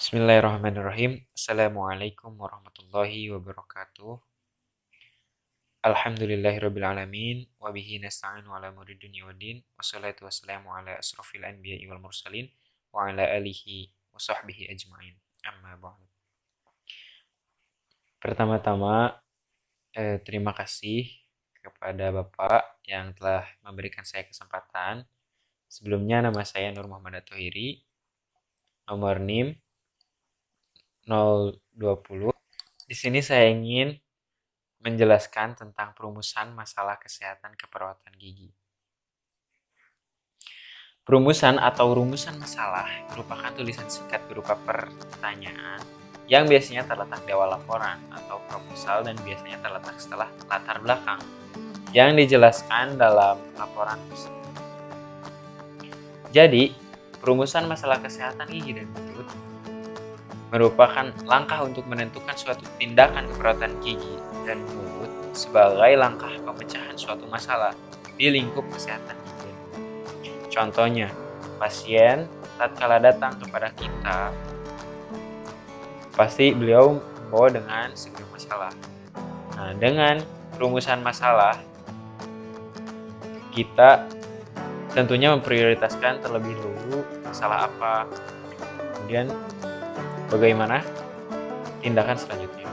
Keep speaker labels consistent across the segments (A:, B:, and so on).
A: Bismillahirrahmanirrahim. Assalamualaikum warahmatullahi wabarakatuh. Alhamdulillahirrabbilalamin. Wabihi nasta'inu ala umuri dunya waddin. Wassalatu wassalamu ala asrafil anbiya'i wal mursalin. Wa ala alihi wa sahbihi ajma'in. Amma ba'du. Pertama-tama, terima kasih kepada Bapak yang telah memberikan saya kesempatan. Sebelumnya nama saya Nur Muhammad At-Thohiri. Nomor NIM 020. Di sini saya ingin menjelaskan tentang perumusan masalah kesehatan keperawatan gigi. Perumusan atau rumusan masalah merupakan tulisan singkat berupa pertanyaan yang biasanya terletak di awal laporan atau proposal dan biasanya terletak setelah latar belakang yang dijelaskan dalam laporan tersebut. Jadi, perumusan masalah kesehatan gigi dan mulut merupakan langkah untuk menentukan suatu tindakan keperawatan gigi dan mulut sebagai langkah pemecahan suatu masalah di lingkup kesehatan gigi. Contohnya, pasien tatkala datang kepada kita, pasti beliau membawa dengan sebuah masalah. Nah, dengan rumusan masalah, kita tentunya memprioritaskan terlebih dulu masalah apa, kemudian bagaimana tindakan selanjutnya.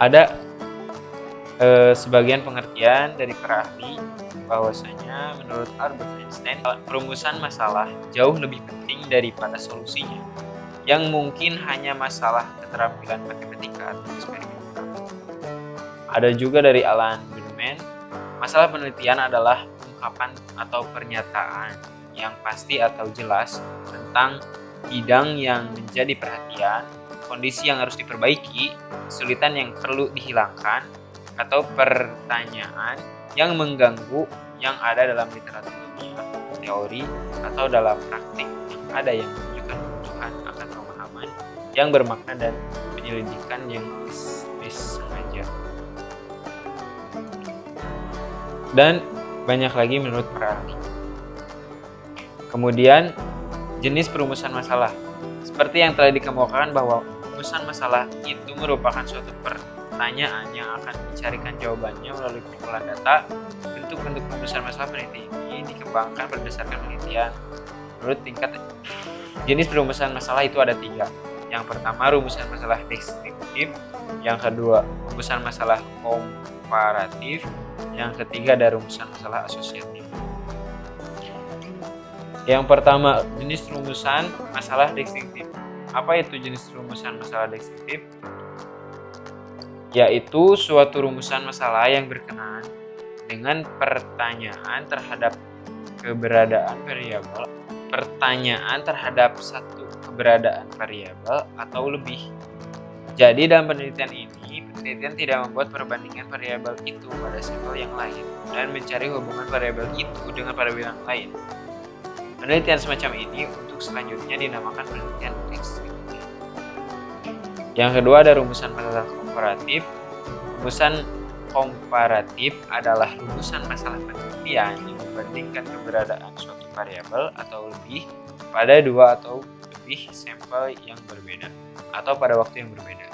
A: Ada sebagian pengertian dari para ahli bahwasanya menurut Albert Einstein, perumusan masalah jauh lebih penting daripada solusinya, yang mungkin hanya masalah keterampilan matematika atau eksperimental. Ada juga dari Alan Bellman, masalah penelitian adalah ungkapan atau pernyataan yang pasti atau jelas tentang bidang yang menjadi perhatian, kondisi yang harus diperbaiki, kesulitan yang perlu dihilangkan, atau pertanyaan yang mengganggu yang ada dalam literatur dunia, teori, atau dalam praktik yang ada yang menunjukkan kebutuhan akan pemahaman yang bermakna dan penyelidikan yang disengaja. Dan banyak lagi menurut para ahli. Kemudian, jenis perumusan masalah. Seperti yang telah dikemukakan bahwa perumusan masalah itu merupakan suatu pertanyaan yang akan dicarikan jawabannya melalui kumpulan data. Bentuk-bentuk perumusan masalah peneliti ini dikembangkan berdasarkan penelitian. Menurut tingkat jenis perumusan masalah itu ada 3. Yang pertama, rumusan masalah deskriptif. Yang kedua, rumusan masalah komparatif. Yang ketiga, ada rumusan masalah asosiatif. Yang pertama, jenis rumusan masalah deskriptif. Apa itu jenis rumusan masalah deskriptif? Yaitu suatu rumusan masalah yang berkenaan dengan pertanyaan terhadap keberadaan variabel, pertanyaan terhadap satu keberadaan variabel atau lebih. Jadi dalam penelitian ini, penelitian tidak membuat perbandingan variabel itu pada sampel yang lain dan mencari hubungan variabel itu dengan variabel yang lain. Penelitian semacam ini untuk selanjutnya dinamakan penelitian deskriptif. Yang kedua, ada rumusan masalah komparatif. Rumusan komparatif adalah rumusan masalah penelitian yang membandingkan keberadaan suatu variabel atau lebih pada 2 atau lebih sampel yang berbeda atau pada waktu yang berbeda.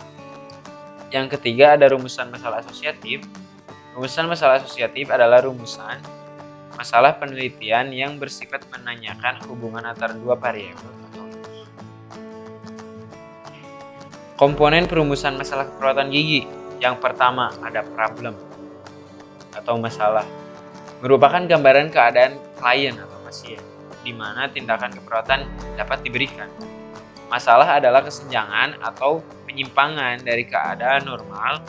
A: Yang ketiga, ada rumusan masalah asosiatif. Rumusan masalah asosiatif adalah rumusan masalah penelitian yang bersifat menanyakan hubungan antara 2 variabel atau lebih. Komponen perumusan masalah keperawatan gigi. Yang pertama, ada problem atau masalah. Merupakan gambaran keadaan klien atau pasien, di mana tindakan keperawatan dapat diberikan. Masalah adalah kesenjangan atau penyimpangan dari keadaan normal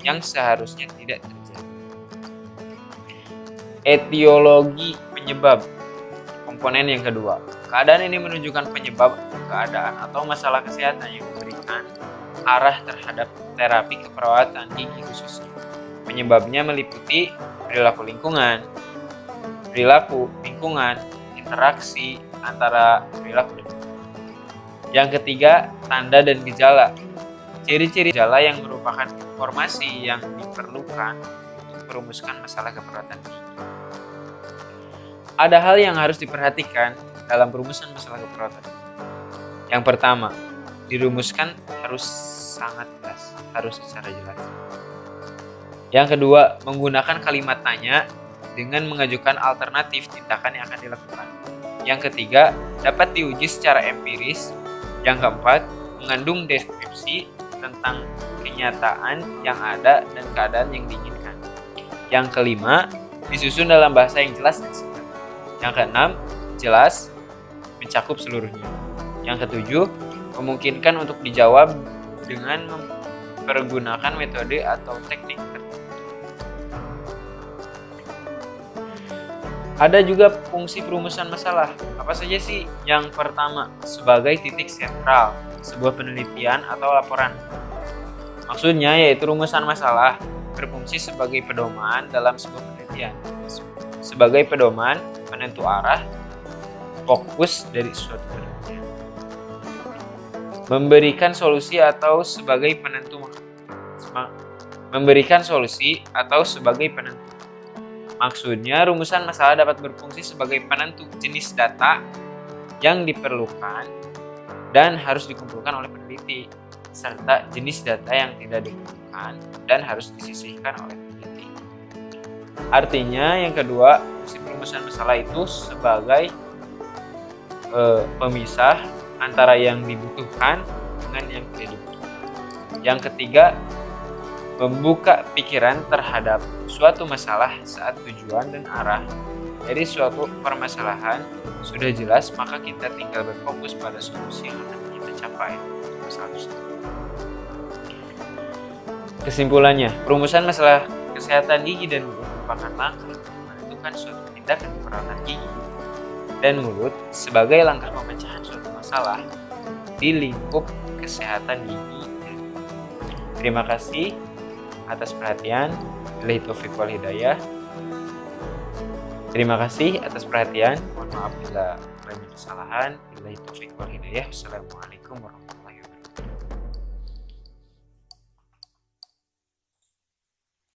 A: yang seharusnya tidak terjadi. Etiologi penyebab. Komponen yang kedua. Keadaan ini menunjukkan penyebab keadaan atau masalah kesehatan yang memberikan arah terhadap terapi keperawatan gigi khususnya. Penyebabnya meliputi perilaku lingkungan, interaksi antara perilaku dan yang ketiga, tanda dan gejala. Ciri-ciri gejala yang merupakan informasi yang diperlukan untuk merumuskan masalah keperawatan gigi. Ada hal yang harus diperhatikan dalam perumusan masalah keperawatan. Yang pertama, dirumuskan harus sangat jelas, harus secara jelas. Yang kedua, menggunakan kalimat tanya dengan mengajukan alternatif tindakan yang akan dilakukan. Yang ketiga, dapat diuji secara empiris. Yang keempat, mengandung deskripsi tentang kenyataan yang ada dan keadaan yang diinginkan. Yang kelima, disusun dalam bahasa yang jelas dan singkat. Yang keenam, jelas, mencakup seluruhnya. Yang ketujuh, memungkinkan untuk dijawab dengan mempergunakan metode atau teknik tertentu. Ada juga fungsi perumusan masalah. Apa saja sih? Yang pertama, sebagai titik sentral sebuah penelitian atau laporan. Maksudnya yaitu rumusan masalah berfungsi sebagai pedoman dalam sebuah penelitian. Sebagai pedoman penentu arah fokus dari suatu penelitian. Memberikan solusi atau sebagai penentu. Memberikan solusi atau sebagai penentu. Maksudnya, rumusan masalah dapat berfungsi sebagai penentu jenis data yang diperlukan dan harus dikumpulkan oleh peneliti, serta jenis data yang tidak dikumpulkan dan harus disisihkan oleh peneliti. Artinya, yang kedua, fungsi perumusan masalah itu sebagai pemisah antara yang dibutuhkan dengan yang tidak dibutuhkan. Yang ketiga, membuka pikiran terhadap suatu masalah saat tujuan dan arah dari suatu permasalahan sudah jelas, maka kita tinggal berfokus pada solusi yang akan kita capai untuk masalah tersebut. Kesimpulannya, perumusan masalah kesehatan gigi dan mulut merupakan langkah untuk menentukan suatu tindakan perawatan gigi dan mulut sebagai langkah pemecahan suatu masalah di lingkup kesehatan gigi. Terima kasih atas perhatian. Billahi taufiq wal hidayah. Terima kasih atas perhatian. Mohon maaf bila banyak kesalahan. Billahi taufiq wal hidayah. Assalamualaikum warahmatullahi wabarakatuh.